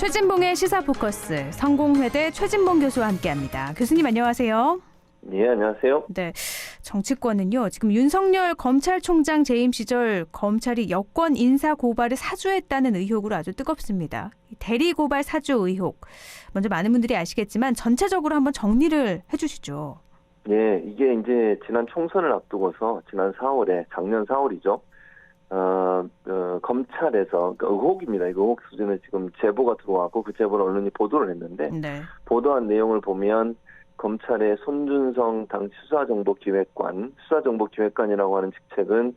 최진봉의 시사포커스, 성공회대 최진봉 교수와 함께합니다. 교수님 안녕하세요. 네, 안녕하세요. 네, 정치권은요. 지금 윤석열 검찰총장 재임 시절 검찰이 여권 인사 고발을 사주했다는 의혹으로 아주 뜨겁습니다. 대리 고발 사주 의혹. 먼저 많은 분들이 아시겠지만 전체적으로 한번 정리를 해주시죠. 예, 이게 이제 지난 총선을 앞두고서 지난 4월에 작년 4월이죠. 검찰에서 그러니까 의혹입니다. 이거 의혹 수준에 지금 제보가 들어왔고 그 제보를 언론이 보도를 했는데 네. 보도한 내용을 보면 검찰의 손준성 당 수사정보기획관이라고 하는 직책은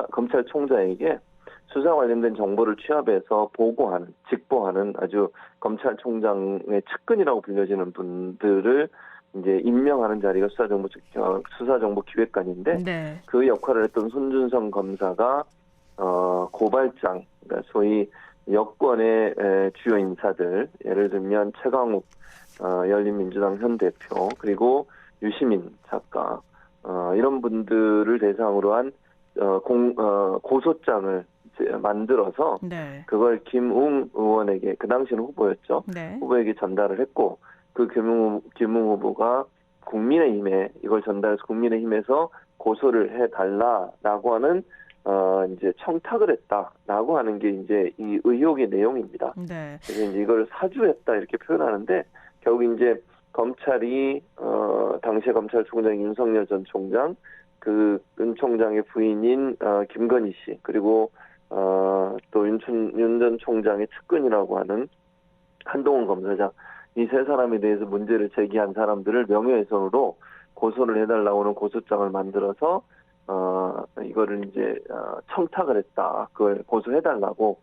검찰총장에게 수사 관련된 정보를 취합해서 보고하는, 직보하는 아주 검찰총장의 측근이라고 불려지는 분들을 이제 임명하는 자리가 수사정보기획관인데 네. 그 역할을 했던 손준성 검사가 고발장, 그러니까 소위 여권의 주요 인사들, 예를 들면 최강욱 열린민주당 현 대표 그리고 유시민 작가 이런 분들을 대상으로 한 고소장을 만들어서 네. 그걸 김웅 의원에게, 그 당시는 후보였죠. 네. 후보에게 전달을 했고 그 김웅 후보가 국민의힘에 이걸 전달해서 국민의힘에서 고소를 해달라라고 하는 이제 청탁을 했다라고 하는 게 이제 이 의혹의 내용입니다. 네. 그래서 이제 이걸 사주했다 이렇게 표현하는데 결국 이제 검찰이 당시의 검찰총장 윤석열 전 총장, 그 윤 총장의 부인인 김건희 씨 그리고 또 윤 전 총장의 측근이라고 하는 한동훈 검사장 이 세 사람에 대해서 문제를 제기한 사람들을 명예훼손으로 고소를 해달라고 하는 고소장을 만들어서 이거를 이제 청탁을 했다. 그걸 고소해달라고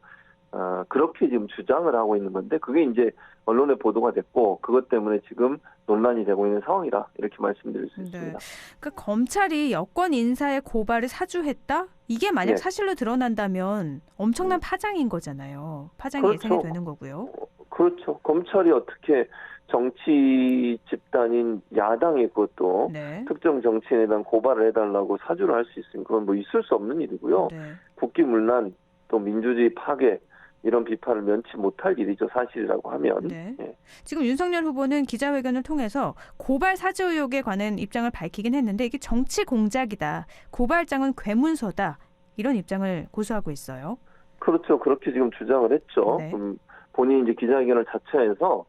그렇게 지금 주장을 하고 있는 건데 그게 이제 언론에 보도가 됐고 그것 때문에 지금 논란이 되고 있는 상황이라 이렇게 말씀드릴 수 있습니다. 그러니까 검찰이 여권 인사의 고발을 사주했다? 이게 만약 네. 사실로 드러난다면 엄청난 파장인 거잖아요. 파장이 그렇죠. 예상이 되는 거고요. 그렇죠. 검찰이 어떻게 정치 집단인 야당의 것도 네. 특정 정치인에 대한 고발을 해달라고 사주를 할 수 있으면 그건 뭐 있을 수 없는 일이고요. 네. 국기문란 또 민주주의 파괴 이런 비판을 면치 못할 일이죠. 사실이라고 하면. 네. 예. 지금 윤석열 후보는 기자회견을 통해서 고발 사주 의혹에 관한 입장을 밝히긴 했는데 이게 정치 공작이다. 고발장은 괴문서다. 이런 입장을 고수하고 있어요. 그렇죠. 그렇게 지금 주장을 했죠. 네. 본인이 이제 기자회견을 자체해서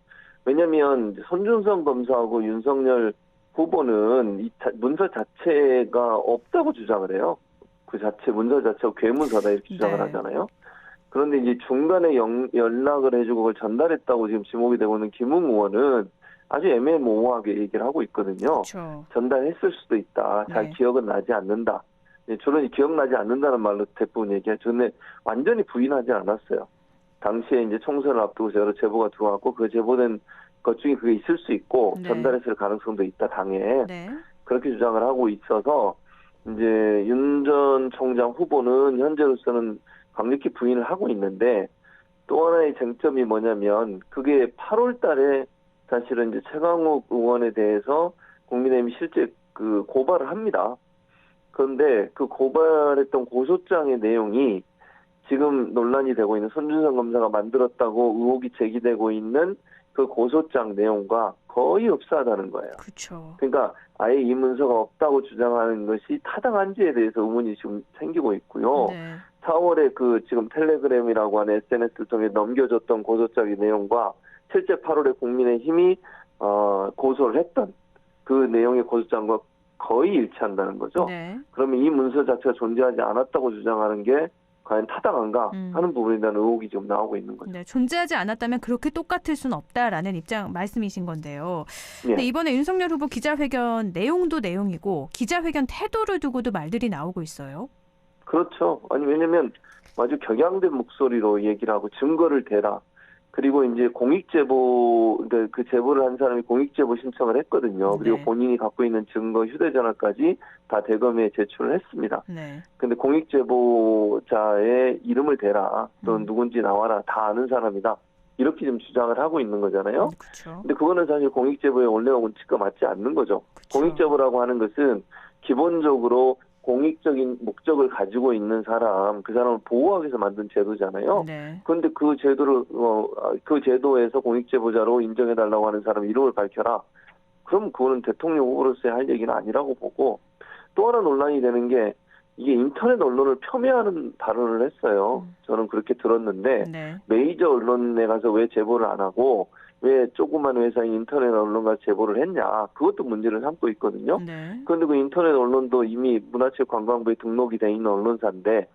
왜냐하면 손준성 검사하고 윤석열 후보는 이 문서 자체가 없다고 주장을 해요. 그 자체 문서 자체가 괴문서다 이렇게 주장을 네. 하잖아요. 그런데 이제 중간에 연락을 해주고 그걸 전달했다고 지금 지목이 되고 있는 김웅 의원은 아주 애매모호하게 얘기를 하고 있거든요. 그렇죠. 전달했을 수도 있다. 잘 네. 기억은 나지 않는다. 주로 기억나지 않는다는 말로 대부분 얘기하죠. 근데 완전히 부인하지 않았어요. 당시에 이제 총선을 앞두고 여러 제보가 들어왔고 그 제보된 것 중에 그게 있을 수 있고 네. 전달했을 가능성도 있다 당에 네. 그렇게 주장을 하고 있어서 이제 윤 전 총장 후보는 현재로서는 강력히 부인을 하고 있는데 또 하나의 쟁점이 뭐냐면 그게 8월 달에 사실은 이제 최강욱 의원에 대해서 국민의힘이 실제 그 고발을 합니다. 그런데 그 고발했던 고소장의 내용이 지금 논란이 되고 있는 손준성 검사가 만들었다고 의혹이 제기되고 있는 그 고소장 내용과 거의 흡사하다는 거예요. 그렇죠. 그러니까 아예 이 문서가 없다고 주장하는 것이 타당한지에 대해서 의문이 지금 생기고 있고요. 네. 4월에 그 지금 텔레그램이라고 하는 SNS를 통해 넘겨줬던 고소장의 내용과 실제 8월에 국민의힘이 고소를 했던 그 내용의 고소장과 거의 일치한다는 거죠. 네. 그러면 이 문서 자체가 존재하지 않았다고 주장하는 게 과연 타당한가 하는 부분에 대한 의혹이 지금 나오고 있는 거죠. 네, 존재하지 않았다면 그렇게 똑같을 수는 없다라는 입장 말씀이신 건데요. 근데 예. 이번에 윤석열 후보 기자회견 내용도 내용이고 기자회견 태도를 두고도 말들이 나오고 있어요. 그렇죠. 아니 왜냐면 아주 격양된 목소리로 얘기를 하고 증거를 대라. 그리고 이제 공익제보, 그 제보를 한 사람이 공익제보 신청을 했거든요. 그리고 네. 본인이 갖고 있는 증거, 휴대전화까지 다 대검에 제출을 했습니다. 네. 근데 공익제보자의 이름을 대라. 또는 누군지 나와라. 다 아는 사람이다. 이렇게 지금 주장을 하고 있는 거잖아요. 그렇죠. 근데 그거는 사실 공익제보의 원래와 원칙과 맞지 않는 거죠. 그쵸. 공익제보라고 하는 것은 기본적으로 공익적인 목적을 가지고 있는 사람, 그 사람을 보호하기 위해서 만든 제도잖아요. 네. 그런데 그 제도를 그 제도에서 공익제보자로 인정해달라고 하는 사람 이름을 밝혀라. 그럼 그거는 대통령 후보로서의 할 얘기는 아니라고 보고, 또 하나 논란이 되는 게 이게 인터넷 언론을 폄훼하는 발언을 했어요. 저는 그렇게 들었는데 네. 메이저 언론에 가서 왜 제보를 안 하고 왜 조그만 회사인 인터넷 언론과 제보를 했냐. 그것도 문제를 삼고 있거든요. 네. 그런데 그 인터넷 언론도 이미 문화체육관광부에 등록이 돼 있는 언론사인데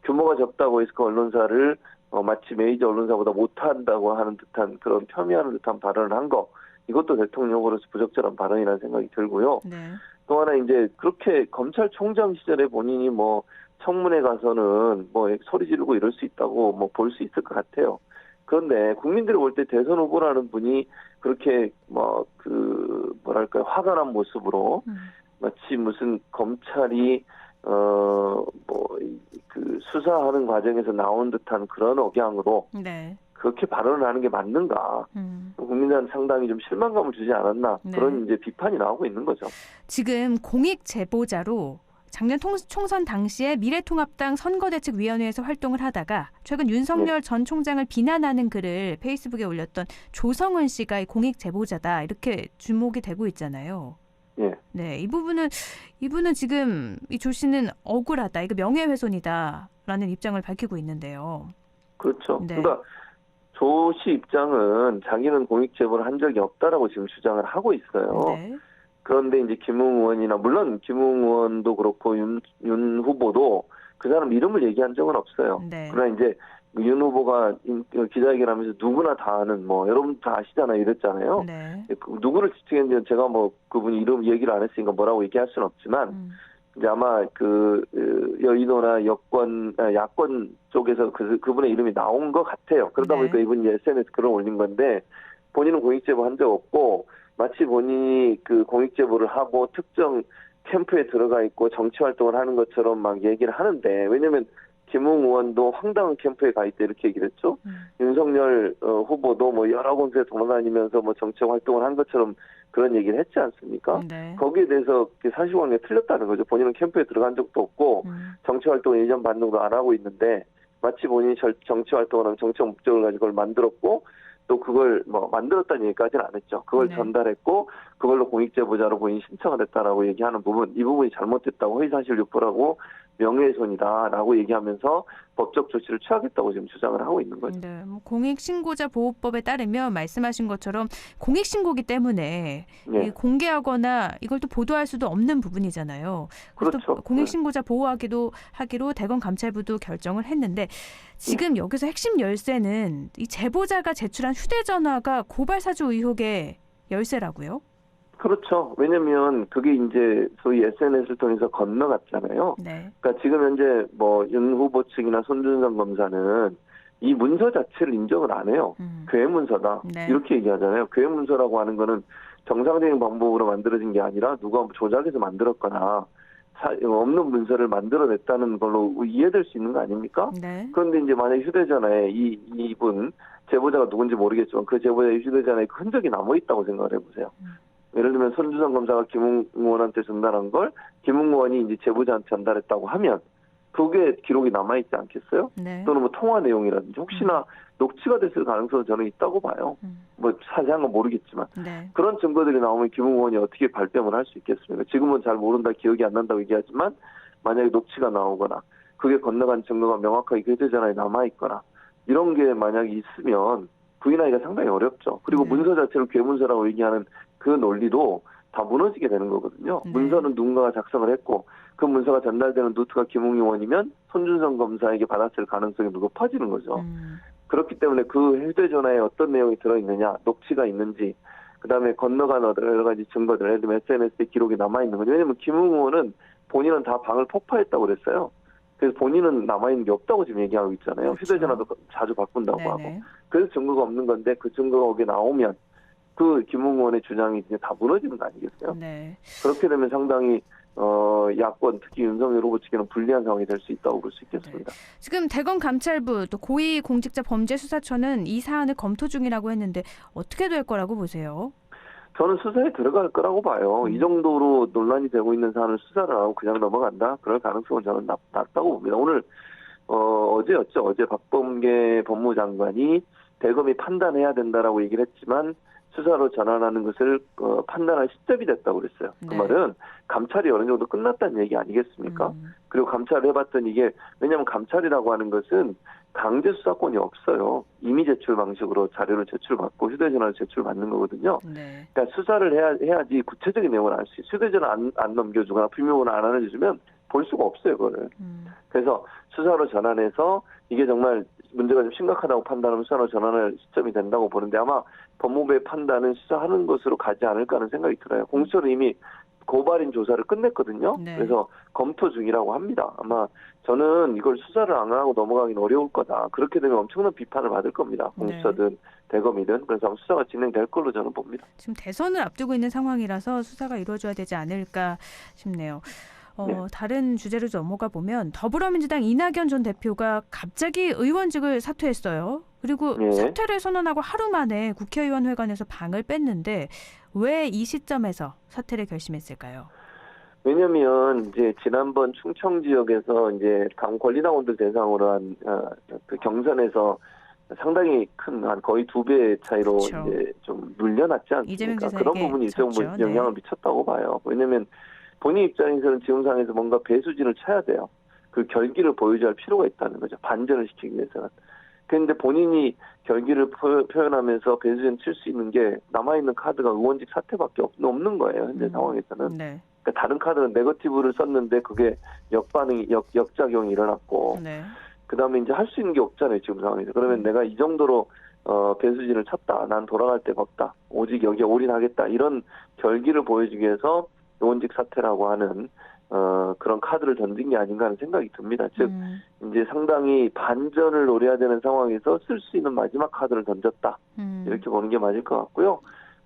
규모가 적다고 해서 그 언론사를 마치 메이저 언론사보다 못한다고 하는 듯한 그런 폄훼하는 듯한 발언을 한 거. 이것도 대통령으로서 부적절한 발언이라는 생각이 들고요. 네. 또 하나 이제 그렇게 검찰총장 시절에 본인이 뭐 청문회 가서는 뭐 소리 지르고 이럴 수 있다고 뭐 볼 수 있을 것 같아요. 그런데 국민들이 볼 때 대선 후보라는 분이 그렇게 뭐 뭐랄까요, 화가 난 모습으로 마치 무슨 검찰이 수사하는 과정에서 나온 듯한 그런 억양으로 네. 그렇게 발언을 하는 게 맞는가? 국민들한테 상당히 좀 실망감을 주지 않았나? 네. 그런 이제 비판이 나오고 있는 거죠. 지금 공익 제보자로 작년 총선 당시에 미래통합당 선거대책위원회에서 활동을 하다가 최근 윤석열 전 총장을 비난하는 글을 페이스북에 올렸던 조성은 씨가 이 공익 제보자다 이렇게 주목이 되고 있잖아요. 예. 네, 이분은 지금 이 조 씨는 억울하다, 이거 명예훼손이다라는 입장을 밝히고 있는데요. 그렇죠. 네. 그러니까 조 씨 입장은 자기는 공익 제보를 한 적이 없다라고 지금 주장을 하고 있어요. 네. 그런데 이제 김웅 의원이나 물론 김웅 의원도 그렇고 윤 후보도 그 사람 이름을 얘기한 적은 없어요. 네. 그러나 이제 윤 후보가 기자회견하면서 누구나 다 아는 뭐 여러분 다 아시잖아요, 이랬잖아요. 네. 누구를 지칭했는지 제가 뭐 그분 이름 얘기를 안 했으니까 뭐라고 얘기할 수는 없지만 이제 아마 여의도나 야권 쪽에서 그분의 이름이 나온 것 같아요. 그러다 네. 보니까 이분이 SNS 글을 올린 건데 본인은 공익제보 한 적 없고 마치 본인이 그 공익제보를 하고 특정 캠프에 들어가 있고 정치활동을 하는 것처럼 막 얘기를 하는데, 왜냐면 김웅 의원도 황당한 캠프에 가 있다 이렇게 얘기를 했죠. 윤석열 후보도 뭐 여러 곳에 돌아다니면서 뭐 정치 활동을 한 것처럼 그런 얘기를 했지 않습니까? 네. 거기에 대해서 사실관계가 틀렸다는 거죠. 본인은 캠프에 들어간 적도 없고 정치 활동을 1년 반 정도 안 하고 있는데 마치 본인이 정치 활동을 하면 정치적 목적을 가지고 그걸 만들었고 또 그걸 뭐 만들었다는 얘기까지는 안 했죠. 그걸 네. 전달했고 그걸로 공익제보자로 본인이 신청을 했다라고 얘기하는 부분, 이 부분이 잘못됐다고, 허위사실 유포라고 명예훼손이다라고 얘기하면서 법적 조치를 취하겠다고 지금 주장을 하고 있는 거죠. 네, 뭐 공익신고자 보호법에 따르면 말씀하신 것처럼 공익신고기 때문에 네. 이 공개하거나 이걸 또 보도할 수도 없는 부분이잖아요. 그래서 그렇죠. 또 공익신고자 보호하기로 대검 감찰부도 결정을 했는데 지금 여기서 핵심 열쇠는 이 제보자가 제출한 휴대전화가 고발 사주 의혹의 열쇠라고요? 그렇죠. 왜냐면 그게 이제 소위 SNS를 통해서 건너갔잖아요. 네. 그러니까 지금 현재 뭐 윤 후보 측이나 손준성 검사는 이 문서 자체를 인정을 안 해요. 괴 문서다. 네. 이렇게 얘기하잖아요. 괴 문서라고 하는 거는 정상적인 방법으로 만들어진 게 아니라 누가 조작해서 만들었거나 없는 문서를 만들어냈다는 걸로 이해될 수 있는 거 아닙니까? 네. 그런데 이제 만약 휴대전화에 이분 제보자가 누군지 모르겠지만 그 제보자의 휴대전화에 그 흔적이 남아있다고 생각을 해보세요. 예를 들면 손준성 검사가 김웅 의원한테 전달한 걸 김웅 의원이 이제 제보자한테 전달했다고 하면 그게 기록이 남아있지 않겠어요? 네. 또는 뭐 통화 내용이라든지 혹시나 녹취가 됐을 가능성은 저는 있다고 봐요. 뭐 자세한 건 모르겠지만. 네. 그런 증거들이 나오면 김웅 의원이 어떻게 발뺌을 할 수 있겠습니까? 지금은 잘 모른다, 기억이 안 난다고 얘기하지만 만약에 녹취가 나오거나 그게 건너간 증거가 명확하게 휴대전화에 남아있거나 이런 게 만약에 있으면 부인하기가 상당히 어렵죠. 그리고 네. 문서 자체를 괴문서라고 얘기하는 그 논리도 다 무너지게 되는 거거든요. 네. 문서는 누군가가 작성을 했고 그 문서가 전달되는 루트가 김웅 의원이면 손준성 검사에게 받았을 가능성이 높아지는 거죠. 그렇기 때문에 그 휴대전화에 어떤 내용이 들어있느냐, 녹취가 있는지, 그다음에 건너간 여러 가지 증거들, 예를 들면 SNS에 기록이 남아있는 거죠. 왜냐하면 김웅 의원은 본인은 다 방을 폭파했다고 그랬어요. 그래서 본인은 남아있는 게 없다고 지금 얘기하고 있잖아요. 그렇죠. 휴대전화도 자주 바꾼다고 네네. 하고. 그래서 증거가 없는 건데 그 증거가 거기에 나오면 그 김웅 의원의 주장이 이제 다 무너지는 거 아니겠어요? 네. 그렇게 되면 상당히 야권 특히 윤석열 후보 측에는 불리한 상황이 될 수 있다고 볼 수 있겠습니다. 지금 대검 감찰부 또 고위공직자범죄수사처는 이 사안을 검토 중이라고 했는데 어떻게 될 거라고 보세요? 저는 수사에 들어갈 거라고 봐요. 이 정도로 논란이 되고 있는 사안을 수사를 안 하고 그냥 넘어간다? 그럴 가능성은 저는 낮다고 봅니다. 오늘 어제였죠. 어제 박범계 법무장관이 대검이 판단해야 된다라고 얘기를 했지만 수사로 전환하는 것을 판단할 시점이 됐다고 그랬어요. 그 네. 말은 감찰이 어느 정도 끝났다는 얘기 아니겠습니까? 그리고 감찰을 해봤더니 이게 왜냐하면 감찰이라고 하는 것은 강제 수사권이 없어요. 임의 제출 방식으로 자료를 제출받고 휴대전화를 제출받는 거거든요. 네. 그러니까 수사를 해야지 구체적인 내용을 알 수 있어요. 휴대전화 안 넘겨주거나 비밀번호 안 알려주면 볼 수가 없어요, 그거를. 그래서 수사로 전환해서 이게 정말 문제가 좀 심각하다고 판단하면 수사로 전환할 시점이 된다고 보는데 아마 법무부의 판단은 수사하는 것으로 가지 않을까 하는 생각이 들어요. 공수처는 이미 고발인 조사를 끝냈거든요. 네. 그래서 검토 중이라고 합니다. 아마 저는 이걸 수사를 안 하고 넘어가긴 어려울 거다. 그렇게 되면 엄청난 비판을 받을 겁니다. 공수처든 대검이든. 그래서 아마 수사가 진행될 걸로 저는 봅니다. 지금 대선을 앞두고 있는 상황이라서 수사가 이루어져야 되지 않을까 싶네요. 네. 다른 주제로 넘어가 보면 더불어민주당 이낙연 전 대표가 갑자기 의원직을 사퇴했어요. 그리고 네. 사퇴를 선언하고 하루 만에 국회의원 회관에서 방을 뺐는데 왜 이 시점에서 사퇴를 결심했을까요? 왜냐면 이제 지난번 충청 지역에서 이제 당 권리당원들 대상으로 한 그 경선에서 상당히 큰 한 거의 2배 차이로 그렇죠. 이제 좀 눌려놨지 이재명 않습니까? 지사에게 그런 부분이 일정 부분 졌죠. 영향을 미쳤다고 봐요. 왜냐면 본인 입장에서는 지금 상황에서 뭔가 배수진을 쳐야 돼요. 그 결기를 보여줘야 할 필요가 있다는 거죠. 반전을 시키기 위해서는. 그런데 본인이 결기를 표현하면서 배수진 칠 수 있는 게 남아있는 카드가 의원직 사퇴밖에 없는 거예요. 현재 상황에서는. 네. 그러니까 다른 카드는 네거티브를 썼는데 그게 역작용이 일어났고 네. 그다음에 이제 할 수 있는 게 없잖아요. 지금 상황에서. 그러면 내가 이 정도로 배수진을 쳤다. 난 돌아갈 데가 없다. 오직 여기에 올인하겠다. 이런 결기를 보여주기 위해서 의원직 사퇴라고 하는 그런 카드를 던진 게 아닌가 하는 생각이 듭니다. 즉 이제 상당히 반전을 노려야 되는 상황에서 쓸 수 있는 마지막 카드를 던졌다. 이렇게 보는 게 맞을 것 같고요.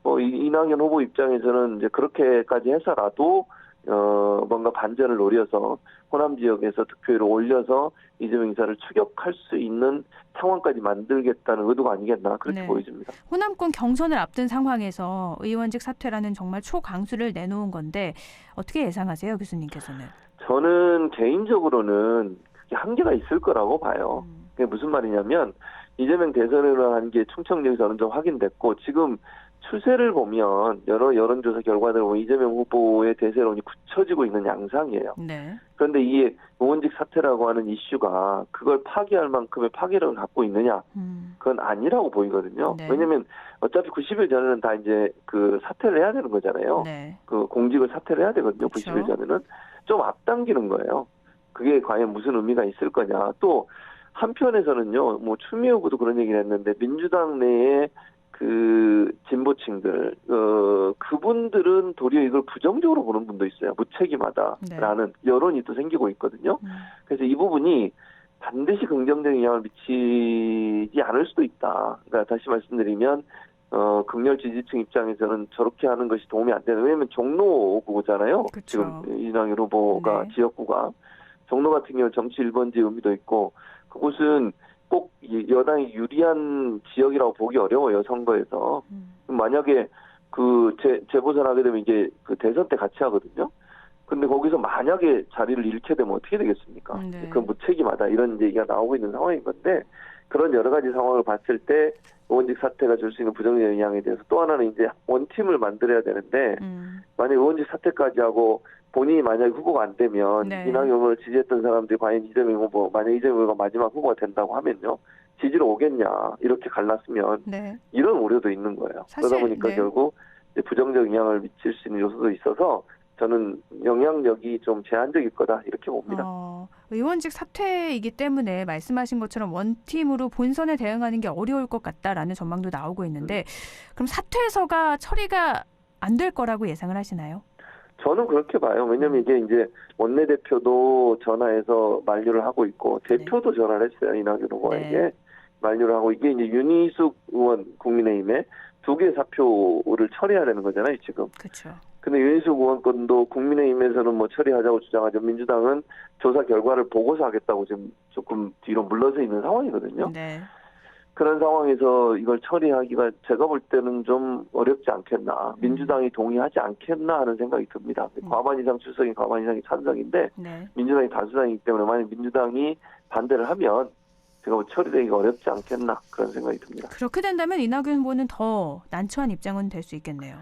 이낙연 후보 입장에서는 이제 그렇게까지 해서라도 뭔가 반전을 노려서 호남 지역에서 득표율을 올려서 이재명 지사를 추격할 수 있는 상황까지 만들겠다는 의도가 아니겠나 그렇게 네. 보여집니다. 호남권 경선을 앞둔 상황에서 의원직 사퇴라는 정말 초강수를 내놓은 건데 어떻게 예상하세요, 교수님께서는? 저는 개인적으로는 그게 한계가 있을 거라고 봐요. 그게 무슨 말이냐면 이재명 대선을 한 게 충청 지역에서 어느 정도 확인됐고 지금 추세를 보면 여러 여론조사 결과들 보면 이재명 후보의 대세론이 굳혀지고 있는 양상이에요. 네. 그런데 이 의원직 사퇴라고 하는 이슈가 그걸 파기할 만큼의 파괴력을 갖고 있느냐? 그건 아니라고 보이거든요. 네. 왜냐하면 어차피 90일 전에는 다 이제 그 사퇴를 해야 되는 거잖아요. 네. 그 공직을 사퇴를 해야 되거든요. 그렇죠. 90일 전에는 좀 앞당기는 거예요. 그게 과연 무슨 의미가 있을 거냐? 또 한편에서는요, 뭐 추미애 후보도 그런 얘기를 했는데 민주당 내에 그 진보층들 그분들은 도리어 이걸 부정적으로 보는 분도 있어요. 무책임하다라는 여론이 또 생기고 있거든요. 그래서 이 부분이 반드시 긍정적인 영향을 미치지 않을 수도 있다. 그러니까 다시 말씀드리면 극렬 지지층 입장에서는 저렇게 하는 것이 도움이 안 되는. 왜냐하면 종로구잖아요. 그쵸. 지금 이낙연 후보가 네. 지역구가 종로 같은 경우는 정치 1번지 의미도 있고 그곳은 꼭 여당이 유리한 지역이라고 보기 어려워요, 선거에서. 만약에 그 재보선하게 되면 이제 그 대선 때 같이 하거든요. 근데 거기서 만약에 자리를 잃게 되면 어떻게 되겠습니까? 네. 그건 무책임하다 이런 얘기가 나오고 있는 상황인 건데 그런 여러 가지 상황을 봤을 때 의원직 사퇴가 줄 수 있는 부정적인 영향에 대해서 또 하나는 이제 원팀을 만들어야 되는데 만약 의원직 사퇴까지 하고 본인이 만약에 후보가 안 되면 네. 이낙연 후보를 지지했던 사람들이 과연 이재명 후보 만약 이재명 후보가 마지막 후보가 된다고 하면요 지지로 오겠냐 이렇게 갈랐으면 네. 이런 우려도 있는 거예요. 사실, 그러다 보니까 네. 결국 이제 부정적 영향을 미칠 수 있는 요소도 있어서 저는 영향력이 좀 제한적일 거다 이렇게 봅니다. 의원직 사퇴이기 때문에 말씀하신 것처럼 원팀으로 본선에 대응하는 게 어려울 것 같다라는 전망도 나오고 있는데 그럼 사퇴서가 처리가 안 될 거라고 예상을 하시나요? 저는 그렇게 봐요. 왜냐하면 이게 이제 원내대표도 전화해서 만류를 하고 있고 대표도 전화를 했어요. 이낙연 후보에게 네. 만류를 하고 이게 이제 윤희숙 의원 국민의힘에 2개 사표를 처리해야 되는 거잖아요. 지금. 그렇죠. 근데 윤희숙 의원 건도 국민의힘에서는 뭐 처리하자고 주장하죠. 민주당은 조사 결과를 보고서 하겠다고 지금 조금 뒤로 물러서 있는 상황이거든요. 네. 그런 상황에서 이걸 처리하기가 제가 볼 때는 좀 어렵지 않겠나. 민주당이 동의하지 않겠나 하는 생각이 듭니다. 과반 이상 출석인 과반 이상이 찬성인데 네. 민주당이 다수당이기 때문에 만약 민주당이 반대를 하면 제가 처리되기가 어렵지 않겠나 그런 생각이 듭니다. 그렇게 된다면 이낙연 후보는 더 난처한 입장은 될 수 있겠네요.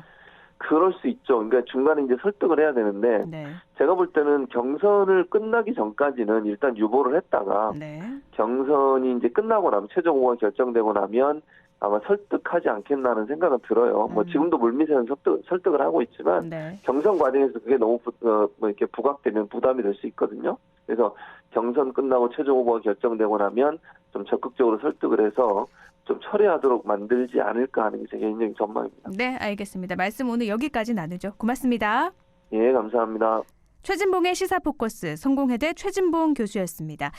그럴 수 있죠. 그러니까 중간에 이제 설득을 해야 되는데 네. 제가 볼 때는 경선을 끝나기 전까지는 일단 유보를 했다가 네. 경선이 이제 끝나고 나면 최종 후보가 결정되고 나면 아마 설득하지 않겠나 하는 생각은 들어요. 뭐 지금도 물밑에는 설득을 하고 있지만 네. 경선 과정에서 그게 너무 뭐 이렇게 부각되면 부담이 될 수 있거든요. 그래서 경선 끝나고 최종 후보가 결정되고 나면 좀 적극적으로 설득을 해서 좀 처리하도록 만들지 않을까 하는 게 제 개인적인 전망입니다. 네, 알겠습니다. 말씀 오늘 여기까지 나누죠. 고맙습니다. 예, 감사합니다. 최진봉의 시사포커스 성공회대 최진봉 교수였습니다.